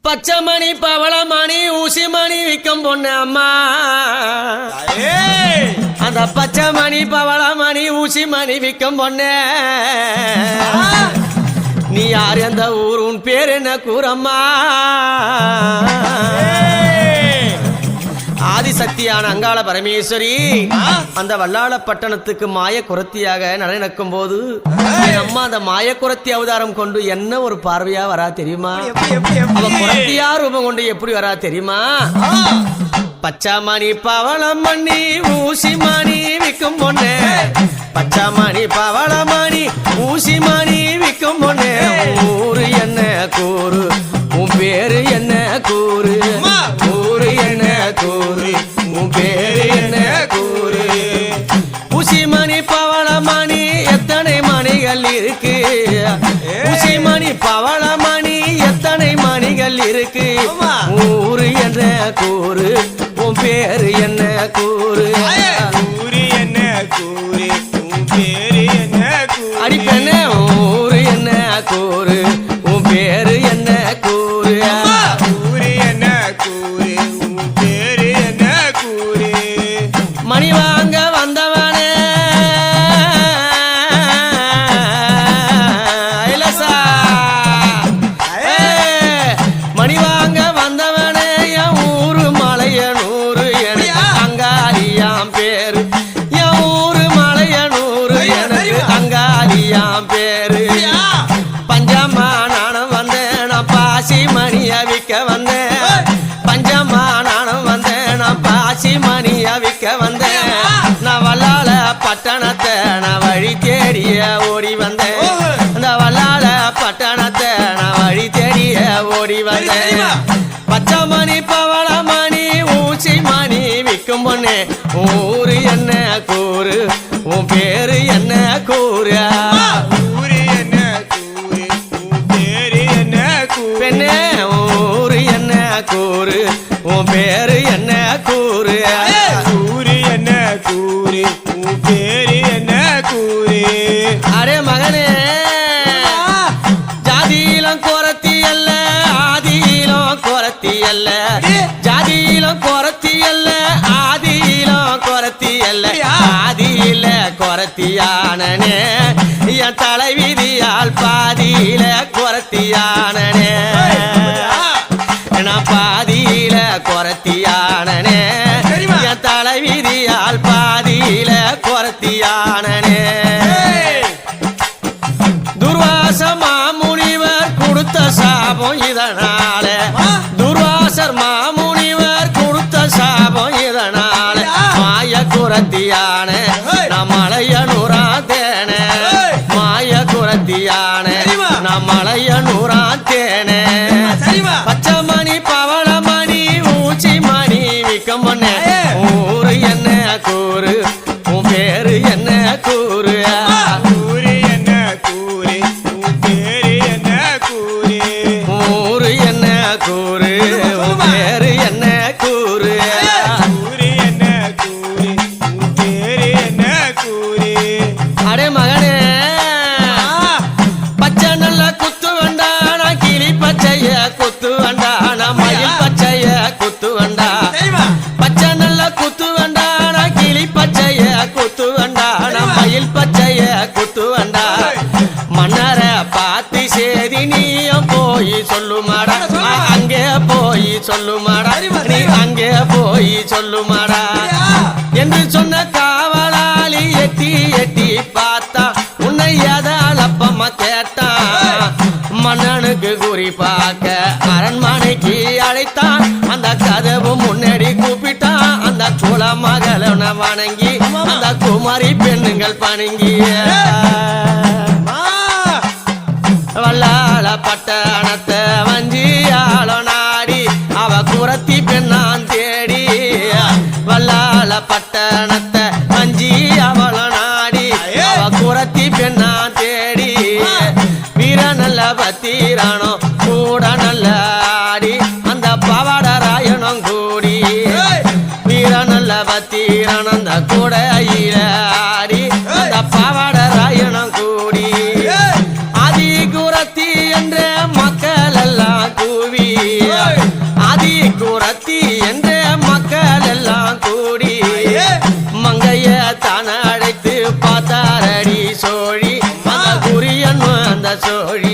பச்சைமணி பவளமணி ஊசிமணி விற்கும் பொண்ணு அம்மா அந்த பச்சைமணி பவளமணி ஊசிமணி விற்கும் பொண்ணு நீ யார் எந்த ஊர் உன் பேர் என்ன கூறம்மா ஆதிசக்தியான அங்காள பரமேஸ்வரி அந்த வல்லாள பட்டணத்துக்கு மாய குரத்தியாக நடக்கும் போது அம்மா அந்த மாய குரத்தி அவதாரம் கொண்டு என்ன ஒரு பார்வையா வரா தெரியுமா அவ குரத்தியா ரூபம் கொண்டு எப்படி வரா தெரியுமா பச்சாமணி பவளமணி ஊசிமணி விற்கும் பொண்ணு பச்சாமணி பவளமணி ஊசிமணி விற்கும் பொண்ணு ஊரு என்ன கூறு உன் பேரு என்ன கூறு ஊரு என்ன கூறு உன் பேரு என்ன கூறு ஊசிமணி பவளமணி எத்தனை மணிகள் இருக்கு ஊசிமணி பவளமணி எத்தனை மணிகள் இருக்கு ஊரு என்ன கூறு உன் பேரு என்ன கூறு ஊரு என்ன கூறு உன் பேரு என்ன கூறு அடிப்பெண்ணே ஊரு என்ன கூறு உன் பேரு என்ன கூறு ஊரு என்ன கூறு உன் பேரு என்ன கூறு மணி வாங்க வந்தவனே மணி வாங்க வந்தவனே என் ஊரு மலையனூறு எனக்கு அங்காளியாம் பேரு என் ஊரு மலையனூறு எனக்கு அங்காளியாம் பேரு பஞ்சம்மா நானும் வந்தேன் நான் பாசி மணிய விற்க வந்தேன் பஞ்சம்மா நானும் வந்தேன் நான் பாசி மணிய விற்க வந்தேன் நான் வல்லாள பட்டணத்தை நான் வழி தேடிய ஓடி வந்தேன் அந்த வல்லாள பட்டணத்தை நான் வழி தேடிய ஓடி வந்தேன் பச்சைமணி பவளமணி ஊசி மணி விற்கும் பொண்ணு ஊரு என்ன கூறு உன் பேரு என்ன கூறு ஊரு என்ன கூறு உன் பேரு என்ன கூறு பெண்ணே ஊரு என்ன கூறு உன் பேரு என்ன கூறு ஊரு என்ன கூறு உன் பேரு என்ன கூறு அரே மகனே ஜாதியிலும் குறத்தி அல்ல ஆதியிலும் குறத்தி அல்ல ஜாதியிலும் குறத்தி அல்ல ஆதியிலும் குறத்தி அல்ல ஆதியில குறத்தியானனே என் தலைவிதியால் பாதியில குறத்தியானனே நான் பாதியில குறத்தியானனே என் தலைவிதியால் பாதியில குறத்தியானனே துர்வாச மாமுனிவர் கொடுத்த சாபம் இதனால துர்வாசர் மாமுனிவர் கொடுத்த சாபம் இதனால மாய குரத்தியான நான் மலையனூரா தேனே மாய குரத்தியான நான் மலையனூரா தேனே பச்சைமணி பவளமணி ஊசி மணி விற்கும் பொண்ணு ஊரு என்ன கூறு உன் பேரு என்ன கூறு ஊரு என்ன கூறு உன் பேரு என்ன கூறு ஊரு என்ன கூறு உன் பேரு என்ன கூறு ஊரு என்ன கூறு உன் பேரு என்ன கூறு அடே மகனே பச்சை நல்ல குத்து வேண்டானா கிளி பச்சைய குத்து வேண்டானா மயில் பச்சைய குத்து வேண்டா பச்சை நல்ல குத்து வேண்டானா கிளி பச்சைய குத்து வேண்டானா மயில் பச்சைய குத்து வேண்டா மன்னர பார்த்து சேதி நீயும் போய் சொல்லுமாடா அங்கே போய் சொல்லுமாடா நீ அங்கே போய் சொல்லுமாடா என்று சொன்ன காவலாளி எட்டி எட்டி பார்த்தா உன்னை எதாலப்பம்மா கேட்டான் மன்னனுக்கு குறி பார்க்க அரண்மனைக்கு அழைத்தான் அந்த கதவு முன்னாடி கூப்பிட்டான் அந்த குல மகளனை வணங்கி அந்த குமாரி பெண்ணுங்கள் பணங்கிய வல்லாள பட்டணத்தை வஞ்சியாள நாடி அவ குரத்தி பெண்ணான் தேடி வல்லாள பட்டணத்தை வஞ்சி அவள நாடி அவ குரத்தி பெண்ணான் தேடி வீர நல்ல பத்திரானோ கூட நல்ல ஆடி அந்த பவடராயனும் கூடி வீர நல்ல பத்திரான அந்த கூட ஆடி அந்த பவடராயனும் கூடி ஆதி குரத்தி என்ற மக்கள் எல்லாம் கூவி ஆதி குரத்தி என்ற மக்கள் எல்லாம் கூடி மங்கைய தான அழைத்து பார்த்தாரடி சோழி அந்த குறியன் அந்த சோழி